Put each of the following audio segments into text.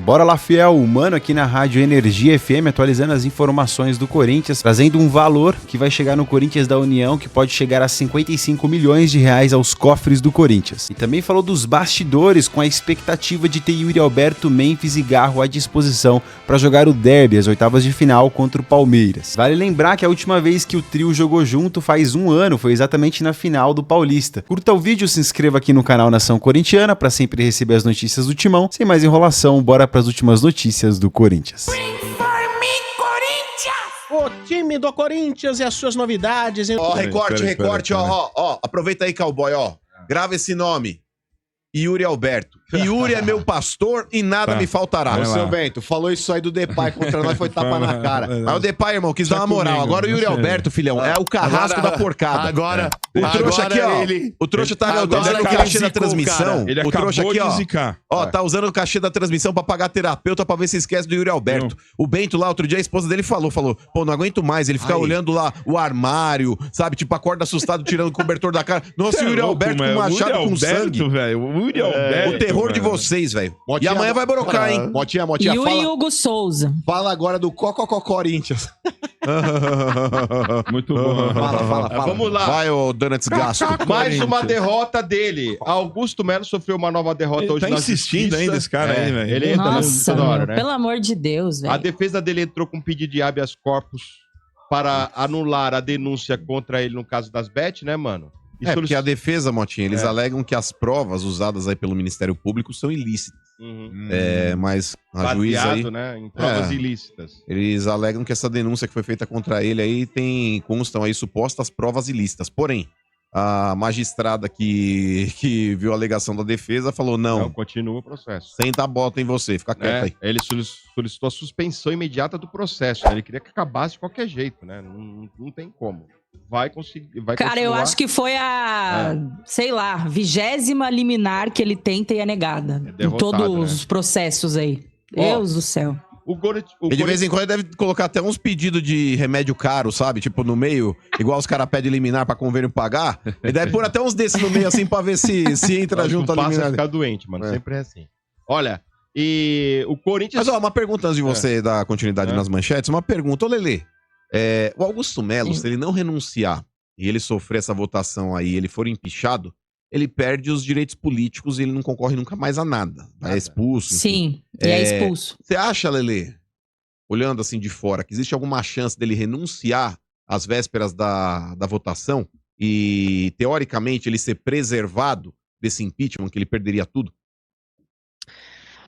Bora lá, fiel, humano, aqui na Rádio Energia FM, atualizando as informações do Corinthians, trazendo um valor que vai chegar no Corinthians da União, que pode chegar a 55 milhões de reais aos cofres do Corinthians. E também falou dos bastidores, com a expectativa de ter Yuri Alberto, Memphis e Garro à disposição para jogar o derby, as oitavas de final contra o Palmeiras. Vale lembrar que a última vez que o trio jogou junto faz um ano, foi exatamente na final do Paulista. Curta o vídeo, se inscreva aqui no canal Nação Corintiana para sempre receber as notícias do Timão. Sem mais enrolação, bora para as últimas notícias do Corinthians. O time do Corinthians e as suas novidades. Ó, recorte, ó. Aproveita aí, cowboy, ó. Grava esse nome. Yuri Alberto. Yuri é meu pastor e nada me faltará. Ô, seu Bento, falou isso aí do Depay contra nós, foi tapa na cara. Mas o Depay, irmão, quis dar uma moral. Agora o Yuri Alberto, filhão, é o carrasco da porcada. Agora, o trouxa aqui, ó. O trouxa tá usando o cachê da transmissão. Ele O trouxa aqui, ó. zicar. Ó, tá usando o cachê da transmissão pra pagar terapeuta pra ver se esquece do Yuri Alberto. O Bento lá, outro dia, a esposa dele falou, pô, não aguento mais. Ele fica olhando lá o armário, sabe? Tipo, acorda assustado, tirando o cobertor da cara. Nossa, o Yuri Alberto com machado com sangue. O Yuri Alberto, o terror de vocês, velho. E amanhã vai brocar, hein? Motinha, Yuri Hugo Souza. Fala agora do Corinthians. Muito bom. Fala. Vamos lá. Vai, ô Donuts Gasto. Mais uma derrota dele. Augusto Melo sofreu uma nova derrota Ele hoje tá na insistindo justiça. ainda, esse cara aí, velho. Ele entra Nossa, toda hora, né? pelo amor de Deus, A velho. defesa dele entrou com pedido de habeas corpus para anular a denúncia contra ele no caso das bet, né, mano? É, porque a defesa, Motinha, eles alegam que as provas usadas aí pelo Ministério Público são ilícitas. Mas a juíza aí... Baseado, né, em provas ilícitas. Eles alegam que essa denúncia que foi feita contra ele aí constam aí supostas provas ilícitas. Porém, a magistrada que viu a alegação da defesa falou, não, continua o processo. Senta a bota em você, fica quieto aí. Ele solicitou a suspensão imediata do processo, né? Ele queria que acabasse de qualquer jeito, né? Não tem como. Vai conseguir, vai Cara, eu continuar. acho que foi sei lá, 20ª liminar que ele tenta e é negada. Em derrotado, todos né? os processos aí. Deus do céu. E de vez em quando ele deve colocar até uns pedidos de remédio caro, sabe? Tipo, no meio, igual os caras pedem liminar pra convênio pagar. Ele deve pôr até uns desses no meio, assim, pra ver se entra junto a liminar. liminar. Ficar doente, mano. Sempre é assim. Olha, e o Corinthians... Mas, ó, uma pergunta antes de você dar continuidade nas manchetes. Uma pergunta. Ô, Lelê, o Augusto Melo, se ele não renunciar e ele sofrer essa votação aí, ele for empichado, ele perde os direitos políticos e ele não concorre nunca mais a nada. É expulso. Sim, e é expulso. Você acha, Lelê, olhando assim de fora, que existe alguma chance dele renunciar às vésperas da votação e, teoricamente, ele ser preservado desse impeachment, que ele perderia tudo?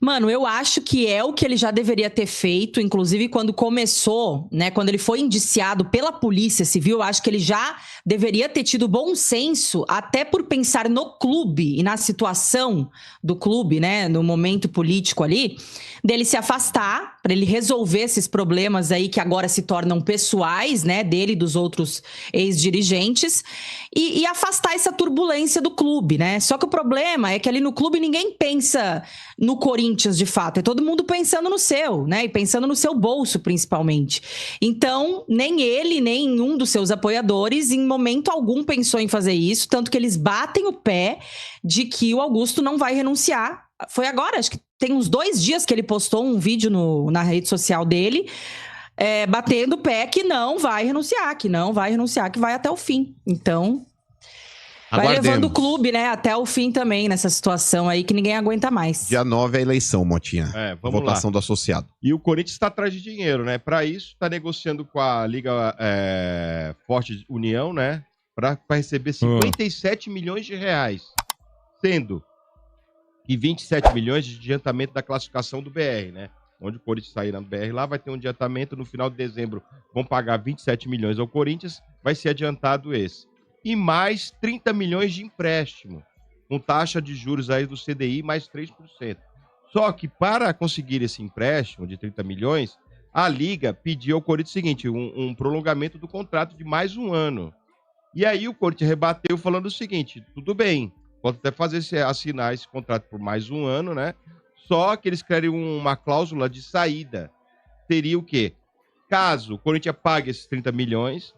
Mano, eu acho que é o que ele já deveria ter feito, inclusive quando começou, né, quando ele foi indiciado pela Polícia Civil, eu acho que ele já deveria ter tido bom senso, até por pensar no clube e na situação do clube, né, no momento político ali, dele se afastar, para ele resolver esses problemas aí que agora se tornam pessoais, né, dele e dos outros ex-dirigentes, e afastar essa turbulência do clube, né? Só que o problema é que ali no clube ninguém pensa no Corinthians, de fato. É todo mundo pensando no seu, né? E pensando no seu bolso, principalmente. Então, nem ele, nem nenhum dos seus apoiadores, em momento algum, pensou em fazer isso. Tanto que eles batem o pé de que o Augusto não vai renunciar. Foi agora, acho que tem uns 2 dias que ele postou um vídeo na rede social dele, batendo o pé que não vai renunciar, que vai até o fim. Então... vai levando o clube, né, até o fim também, nessa situação aí que ninguém aguenta mais. Dia 9 é a eleição, Motinha. Vamos votação lá. do associado. E o Corinthians está atrás de dinheiro, né? Para isso, está negociando com a Liga Forte União, né? Para receber 57 milhões de reais. Sendo que 27 milhões de adiantamento da classificação do BR, né? Onde o Corinthians sair na BR, lá vai ter um adiantamento. No final de dezembro, vão pagar 27 milhões ao Corinthians. Vai ser adiantado esse. E mais 30 milhões de empréstimo, com taxa de juros aí do CDI mais 3%. Só que para conseguir esse empréstimo de 30 milhões, a Liga pediu ao Corinthians o seguinte, um prolongamento do contrato de mais um ano. E aí o Corinthians rebateu falando o seguinte, tudo bem, pode até assinar esse contrato por mais um ano, né? Só que eles querem uma cláusula de saída. Seria o quê? Caso o Corinthians pague esses 30 milhões...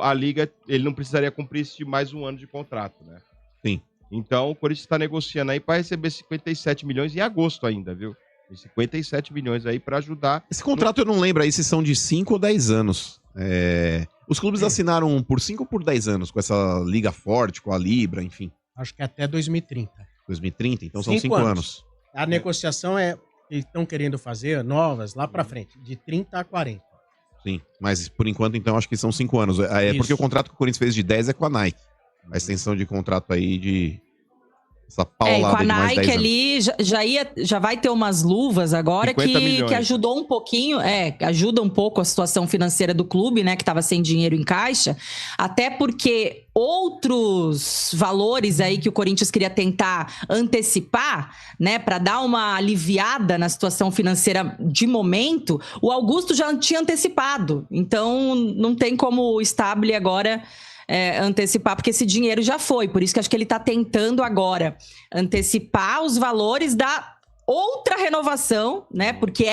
a Liga, ele não precisaria cumprir esse mais um ano de contrato, né? Sim. Então, o Corinthians está negociando aí para receber 57 milhões em agosto ainda, viu? Tem 57 milhões aí pra ajudar. Esse contrato eu não lembro aí se são de 5 ou 10 anos. Os clubes assinaram por 5 ou por 10 anos com essa liga forte, com a Libra, enfim. Acho que até 2030. 2030, então são 5 5 anos. A negociação eles estão querendo fazer novas lá pra frente, de 30 a 40. Sim, mas por enquanto, então, acho que são 5 anos. Isso. Porque o contrato que o Corinthians fez de 10 é com a Nike. A extensão de contrato aí de... Essa E paulada com a de mais 10 Nike anos. ali já vai ter umas luvas agora 50 milhões. que ajudou um pouquinho, ajuda um pouco a situação financeira do clube, né, que estava sem dinheiro em caixa, até porque outros valores aí que o Corinthians queria tentar antecipar, né, para dar uma aliviada na situação financeira de momento, o Augusto já tinha antecipado. Então não tem como o Stabile agora antecipar, porque esse dinheiro já foi. Por isso que acho que ele está tentando agora antecipar os valores da outra renovação, né? Porque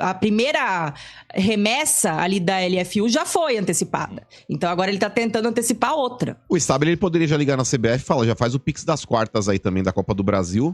a primeira remessa ali da LFU já foi antecipada. Então agora ele está tentando antecipar outra. O Stabile, ele poderia já ligar na CBF e falar, já faz o Pix das quartas aí também da Copa do Brasil.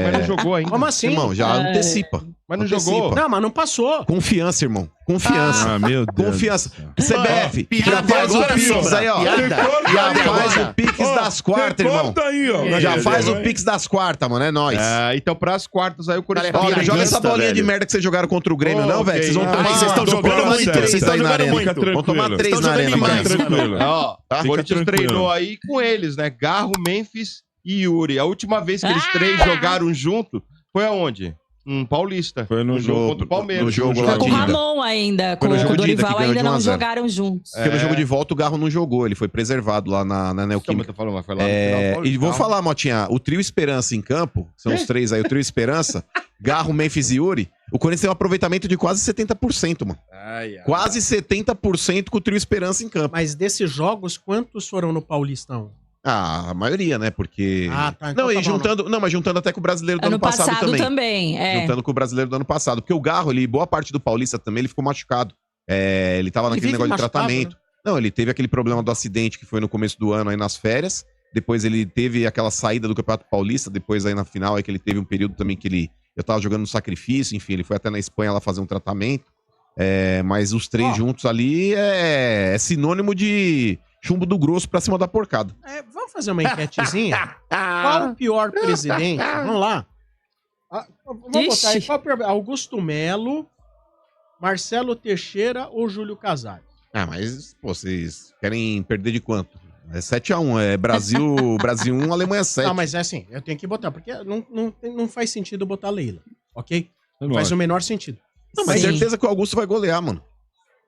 Mas não jogou ainda. Como assim? Irmão, já antecipa. Mas não Antecipa. jogou. Não, mas não passou. Confiança, irmão. Confiança. meu Deus. Confiança. CBF, piada já faz o agora, Pix Sombra. aí, ó. Piada. Já faz Piada. o Pix das quartas, irmão. Recorta aí, ó. Já faz o Pix das quartas, mano. É nóis. Então, pras quartas aí, o Corinthians... Cara, Ó, não joga essa Gangsta, bolinha de velho. merda que vocês jogaram contra o Grêmio, não, velho. Vocês vão ok. tomar. Vocês estão jogando muito. Vocês Vocês estão estão na jogando arena. muito. Vão tomar 3 Estão na jogando arena. demais, cara. Tranquilo. Ó, o Fica Corinthians tranquilo. treinou aí com eles, né? Garro, Memphis e Yuri. A última vez que eles três jogaram junto foi aonde? Paulista. Foi no jogo jogo. contra o Palmeiras. No jogo Foi lá com o de ida. Ramon ainda, Foi com no jogo o de ida que Dorival ganhou de ainda 1 a não 0. jogaram juntos. Porque no jogo de volta o Garro não jogou, ele foi preservado lá na Neoquímica. Falando, mas foi lá no final, Paulo, E vou calma. falar, Motinha, o trio Esperança em campo, são os três aí, o trio Esperança, Garro, Memphis e Yuri, o Corinthians tem um aproveitamento de quase 70%, mano. Quase 70% com o trio Esperança em campo. Mas desses jogos, quantos foram no Paulistão? Ah, a maioria, né? Porque. Ah, tá, então Não, tá e bom, juntando. Não, mas juntando até com o brasileiro do Ano ano passado também. é. Juntando com o brasileiro do ano passado. Porque o Garro, boa parte do Paulista também, ele ficou machucado. Ele tava naquele vive negócio de machucado, tratamento. né? Não, ele teve aquele problema do acidente que foi no começo do ano aí nas férias. Depois ele teve aquela saída do Campeonato Paulista. Depois aí na final, aí que ele teve um período também que eu tava jogando no sacrifício. Enfim, ele foi até na Espanha lá fazer um tratamento. Mas os três juntos ali é sinônimo de chumbo do grosso pra cima da porcada. Vamos fazer uma enquetezinha? Qual o pior presidente? Vamos lá. Vamos botar aí. Ixi. Qual o pior? Augusto Melo, Marcelo Teixeira ou Júlio Casares? Ah, mas, pô, vocês querem perder de quanto? É 7-1, é Brasil 1, Alemanha 7. Não, mas é assim, eu tenho que botar, porque não faz sentido botar a Leila, ok? Não Lógico. faz o menor sentido. Não, mas Sim. certeza que o Augusto vai golear, mano.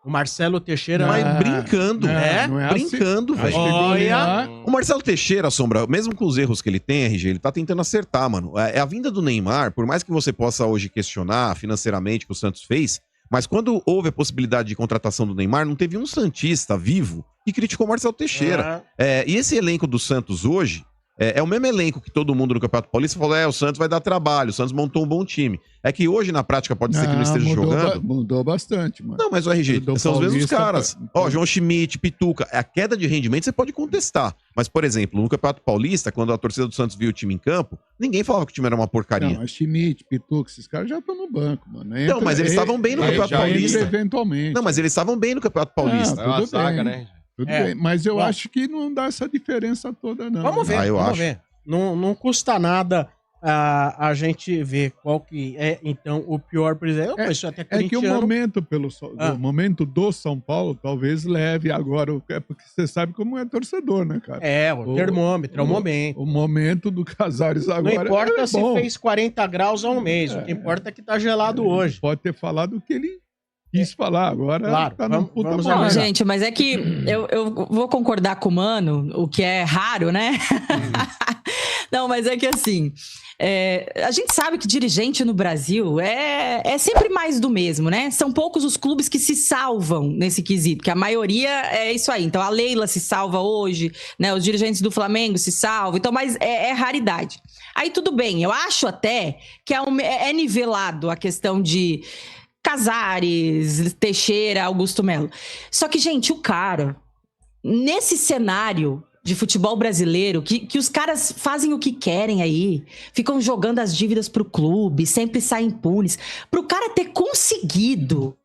O Marcelo Teixeira... Mas brincando. não é assim. Brincando, Acho velho. que Olha. golear- O Marcelo Teixeira, Sombra, mesmo com os erros que ele tem, RG, ele tá tentando acertar, mano. A vinda do Neymar, por mais que você possa hoje questionar financeiramente o que o Santos fez, mas quando houve a possibilidade de contratação do Neymar, não teve um santista vivo que criticou o Marcelo Teixeira. E esse elenco do Santos hoje é o mesmo elenco que todo mundo no Campeonato Paulista falou, o Santos vai dar trabalho, o Santos montou um bom time. É que hoje, na prática, pode ser que não esteja jogando. Mudou bastante, mano. Não, mas o RG, Do são os mesmos Paulista caras. pra- Ó, João Schmidt, Pituca. A queda de rendimento você pode contestar. Mas, por exemplo, no Campeonato Paulista, quando a torcida do Santos viu o time em campo, ninguém falava que o time era uma porcaria. Não, mas Schmidt, Pituca, esses caras já estão no banco, mano. Não, mas eles estavam bem no Campeonato Paulista. Eventualmente. Não, mas eles estavam bem no Campeonato Paulista. É uma tudo zaga, bem. né? Tudo É. bem, mas eu Bom. acho que não dá essa diferença toda, não. Vamos ver, eu vamos acho. ver. Não custa nada a gente ver qual que é, então, o pior presidente. Eu conheço até É que o corintiano. momento, Ah. o momento do São Paulo talvez leve agora, porque você sabe como é torcedor, né, cara? O termômetro, é o momento. O momento do Casares Não agora importa é se bom. fez 40 graus há um mês, o que importa é que tá gelado hoje. Pode ter falado o que ele quis falar, agora Claro, tá num vamos- puta vamos Não, momento. analisar. gente, mas é que eu vou concordar com o Mano, o que é raro, né? Não, mas é que assim, a gente sabe que dirigente no Brasil é sempre mais do mesmo, né? São poucos os clubes que se salvam nesse quesito, que a maioria é isso aí. Então a Leila se salva hoje, né? Os dirigentes do Flamengo se salvam, então, mas é raridade. Aí tudo bem, eu acho até que é nivelado a questão de Casares, Teixeira, Augusto Melo. Só que, gente, o cara, nesse cenário, de futebol brasileiro, que os caras fazem o que querem aí, ficam jogando as dívidas pro clube, sempre saem impunes. Pro cara ter conseguido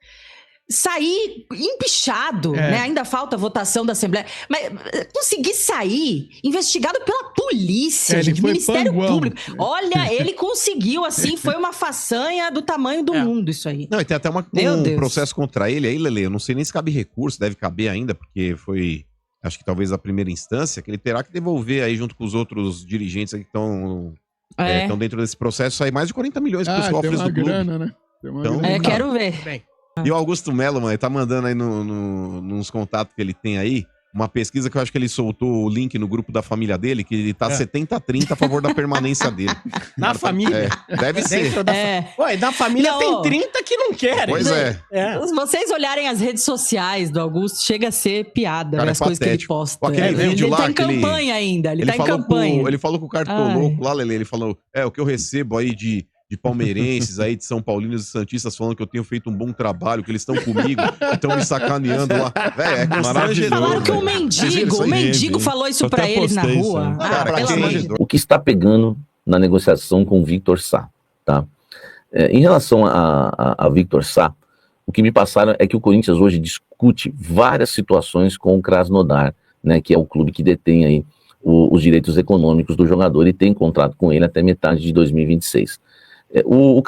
sair empichado, né? Ainda falta a votação da Assembleia, mas conseguir sair investigado pela polícia, gente, Ministério Público. Olha, ele conseguiu, assim, foi uma façanha do tamanho do mundo isso aí. Não, e tem até um processo contra ele aí, Lele, eu não sei nem se cabe recurso, deve caber ainda, porque foi, acho que talvez a primeira instância, que ele terá que devolver aí junto com os outros dirigentes aí que estão dentro desse processo aí mais de 40 milhões para os cofres do clube. Grana, né? Então, quero ver. Bem. E o Augusto Melo, mano, ele tá mandando aí nos contatos que ele tem aí, uma pesquisa que eu acho que ele soltou o link no grupo da família dele, que ele tá 70-30 a favor da permanência dele. Na família? Deve ser. Ué, da família Não, tem 30 que não querem. Pois é. Se vocês olharem as redes sociais do Augusto, chega a ser piada, Cara, as coisas que ele posta. Aquele vídeo ele lá, tá em campanha ainda, ele tá em campanha. Ele falou com o Cartoloco lá, Lele, ele falou, o que eu recebo aí de palmeirenses aí, de São Paulinos e Santistas falando que eu tenho feito um bom trabalho, que eles estão comigo, estão me sacaneando lá. É constrangedor. Falaram que o mendigo falou isso pra eles na rua. O que está pegando na negociação com o Victor Sá, tá? Em relação a Victor Sá, o que me passaram é que o Corinthians hoje discute várias situações com o Krasnodar, né, que é o clube que detém aí os direitos econômicos do jogador e tem contrato com ele até metade de 2026. O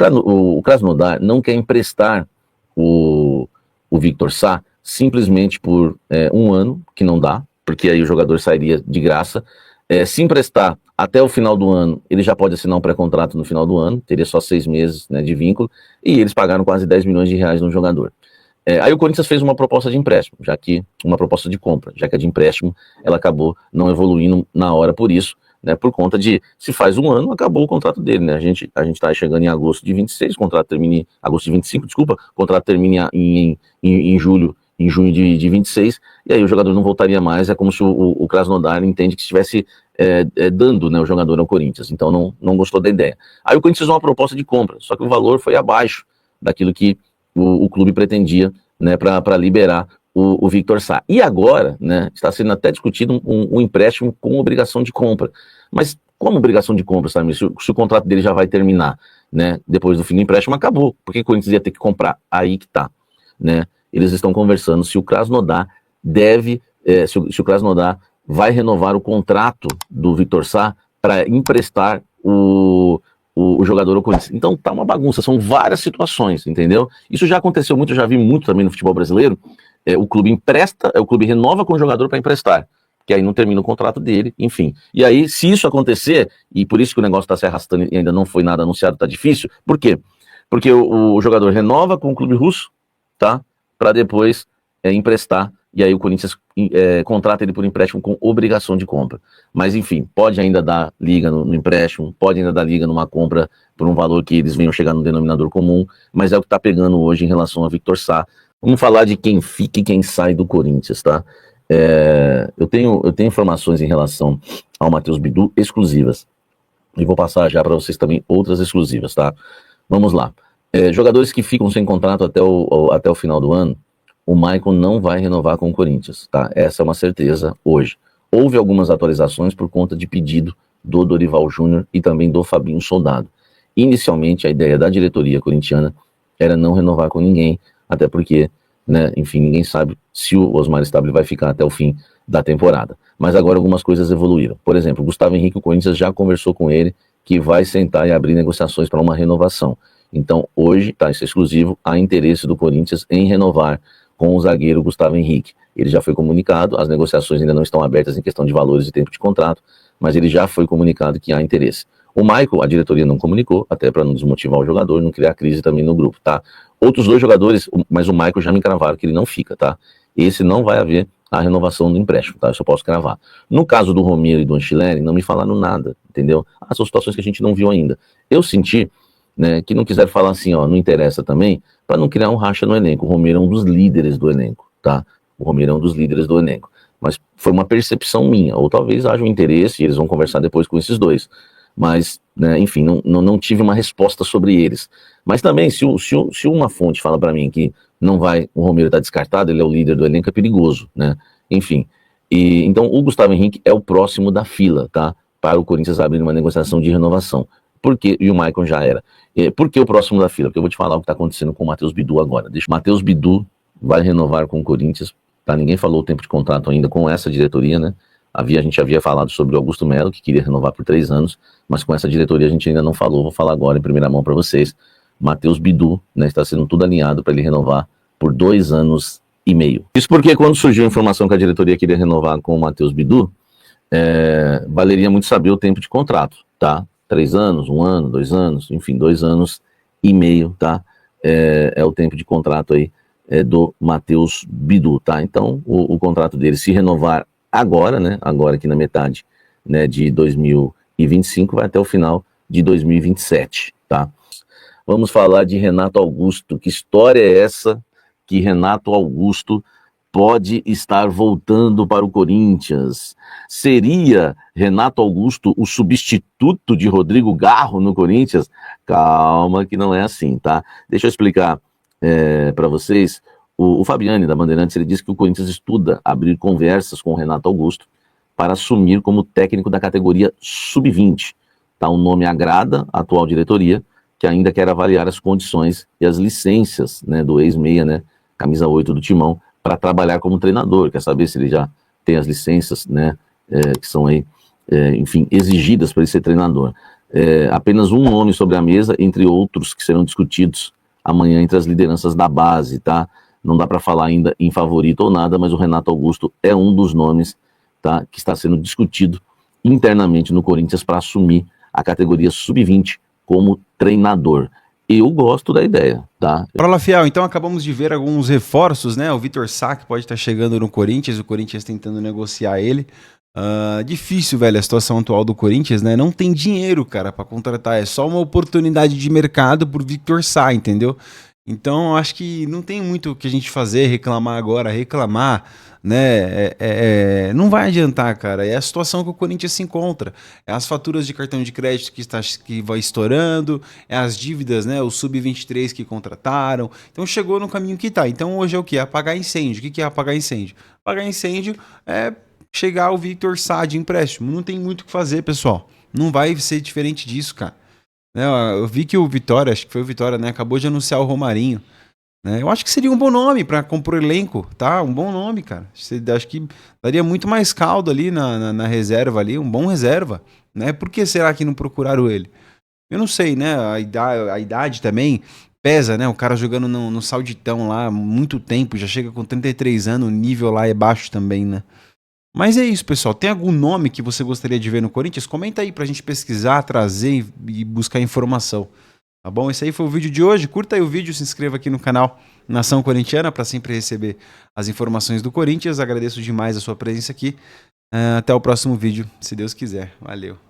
Krasnodar não quer emprestar o Victor Sá simplesmente por um ano, que não dá, porque aí o jogador sairia de graça. Se emprestar até o final do ano, ele já pode assinar um pré-contrato no final do ano, teria só 6 meses, né, de vínculo, e eles pagaram quase 10 milhões de reais no jogador. Aí o Corinthians fez uma proposta de empréstimo, uma proposta de compra, já que a de empréstimo ela acabou não evoluindo na hora por isso, né, por conta de, se faz um ano, acabou o contrato dele, né, a gente tá chegando em agosto de 26, o contrato termina agosto de 25, desculpa, o contrato termina em junho de 26, e aí o jogador não voltaria mais, é como se o Krasnodar entende que estivesse dando, né, o jogador ao Corinthians, então não gostou da ideia. Aí o Corinthians fez uma proposta de compra, só que o valor foi abaixo daquilo que o clube pretendia, né, para liberar o Victor Sá. E agora, né, está sendo até discutido um empréstimo com obrigação de compra. Mas como obrigação de compra, sabe? Se o contrato dele já vai terminar, né, depois do fim do empréstimo, acabou. Porque o Corinthians ia ter que comprar. Aí que tá, né? Eles estão conversando se o Krasnodar se o Krasnodar vai renovar o contrato do Victor Sá para emprestar o jogador ao Corinthians. Então tá uma bagunça, são várias situações, entendeu? Isso já aconteceu muito, eu já vi muito também no futebol brasileiro. O clube empresta, o clube renova com o jogador para emprestar, que aí não termina o contrato dele, enfim. E aí, se isso acontecer, e por isso que o negócio está se arrastando e ainda não foi nada anunciado, tá difícil, por quê? Porque o jogador renova com o clube russo, tá? Para depois emprestar, e aí o Corinthians contrata ele por empréstimo com obrigação de compra. Mas enfim, pode ainda dar liga no empréstimo, pode ainda dar liga numa compra por um valor que eles venham chegar no denominador comum, mas é o que está pegando hoje em relação a Victor Sá. Vamos falar de quem fica e quem sai do Corinthians, tá? Eu tenho informações em relação ao Matheus Bidu exclusivas. E vou passar já para vocês também outras exclusivas, tá? Vamos lá. Jogadores que ficam sem contrato até o final do ano, o Maicon não vai renovar com o Corinthians, tá? Essa é uma certeza hoje. Houve algumas atualizações por conta de pedido do Dorival Júnior e também do Fabinho Soldado. Inicialmente, a ideia da diretoria corintiana era não renovar com ninguém, até porque, né, enfim, ninguém sabe se o Osmar Stabile vai ficar até o fim da temporada. Mas agora algumas coisas evoluíram. Por exemplo, o Gustavo Henrique, o Corinthians já conversou com ele que vai sentar e abrir negociações para uma renovação. Então, hoje, tá, isso é exclusivo, há interesse do Corinthians em renovar com o zagueiro Gustavo Henrique. Ele já foi comunicado, as negociações ainda não estão abertas em questão de valores e tempo de contrato, mas ele já foi comunicado que há interesse. O Michael, a diretoria não comunicou, até para não desmotivar o jogador, não criar crise também no grupo, tá? Outros 2 jogadores, mas o Michael já me cravaram que ele não fica, tá? Esse não vai haver a renovação do empréstimo, tá? Eu só posso cravar. No caso do Romero e do Anchilleri, não me falaram nada, entendeu? São situações que a gente não viu ainda. Eu senti, né, que não quiseram falar assim, ó, não interessa também, para não criar um racha no elenco. O Romero é um dos líderes do elenco, tá? O Romero é um dos líderes do elenco. Mas foi uma percepção minha, ou talvez haja um interesse e eles vão conversar depois com esses 2. Mas, né, enfim, não tive uma resposta sobre eles. Mas também, se uma fonte fala para mim que não vai, o Romero está descartado, ele é o líder do elenco, é perigoso, né? Enfim, E então o Gustavo Henrique é o próximo da fila, tá? Para o Corinthians abrir uma negociação de renovação. Por quê? E o Maicon já era. Por que o próximo da fila? Porque eu vou te falar o que está acontecendo com o Matheus Bidu agora. O Matheus Bidu vai renovar com o Corinthians, tá? Ninguém falou o tempo de contrato ainda com essa diretoria, né? A gente havia falado sobre o Augusto Melo, que queria renovar por 3 anos, mas com essa diretoria a gente ainda não falou. Vou falar agora em primeira mão para vocês. Matheus Bidu, né, está sendo tudo alinhado para ele renovar por 2 anos e meio. Isso porque quando surgiu a informação que a diretoria queria renovar com o Matheus Bidu, valeria muito saber o tempo de contrato, tá? 3 anos, 1 ano, 2 anos, enfim, 2 anos e meio, tá? É o tempo de contrato aí do Matheus Bidu, tá? Então, o contrato dele, se renovar agora, né? Agora aqui na metade, né, de 2025, vai até o final de 2027, tá? Vamos falar de Renato Augusto. Que história é essa que Renato Augusto pode estar voltando para o Corinthians? Seria Renato Augusto o substituto de Rodrigo Garro no Corinthians? Calma que não é assim, tá? Deixa eu explicar para vocês. O Fabiani, da Bandeirantes, ele disse que o Corinthians estuda abrir conversas com o Renato Augusto para assumir como técnico da categoria sub-20. Tá? O nome agrada a atual diretoria, que ainda quer avaliar as condições e as licenças, né, do ex-meia, né, camisa 8 do Timão, para trabalhar como treinador. Quer saber se ele já tem as licenças, né, que são aí, enfim, exigidas para ele ser treinador. Apenas um nome sobre a mesa, entre outros que serão discutidos amanhã entre as lideranças da base, tá? Não dá para falar ainda em favorito ou nada, mas o Renato Augusto é um dos nomes, tá, que está sendo discutido internamente no Corinthians para assumir a categoria sub-20 como treinador. Eu gosto da ideia, tá? Fala, Fiel, então acabamos de ver alguns reforços, né? O Vitor Sá, que pode estar chegando no Corinthians, o Corinthians tentando negociar ele. Difícil, velho, a situação atual do Corinthians, né? Não tem dinheiro, cara, para contratar. É só uma oportunidade de mercado pro Vitor Sá, entendeu? Então, acho que não tem muito o que a gente fazer, reclamar agora, né? Não vai adiantar, cara. É a situação que o Corinthians se encontra. É as faturas de cartão de crédito que vai estourando, é as dívidas, né? O Sub-23 que contrataram. Então, chegou no caminho que tá. Então, hoje é o quê? Apagar incêndio. O que é apagar incêndio? Apagar incêndio é chegar o Vitor Sá de empréstimo. Não tem muito o que fazer, pessoal. Não vai ser diferente disso, cara. Eu vi que o Vitória, acho que foi o Vitória, né? Acabou de anunciar o Romarinho. Né? Eu acho que seria um bom nome para compor elenco, tá? Um bom nome, cara. Acho que daria muito mais caldo ali na reserva ali, um bom reserva, né? Por que será que não procuraram ele? Eu não sei, né? A idade também pesa, né? O cara jogando no Sauditão lá há muito tempo, já chega com 33 anos, o nível lá é baixo também, né? Mas é isso, pessoal. Tem algum nome que você gostaria de ver no Corinthians? Comenta aí pra gente pesquisar, trazer e buscar informação. Tá bom? Esse aí foi o vídeo de hoje. Curta aí o vídeo, se inscreva aqui no canal Nação Corintiana para sempre receber as informações do Corinthians. Agradeço demais a sua presença aqui. Até o próximo vídeo, se Deus quiser. Valeu.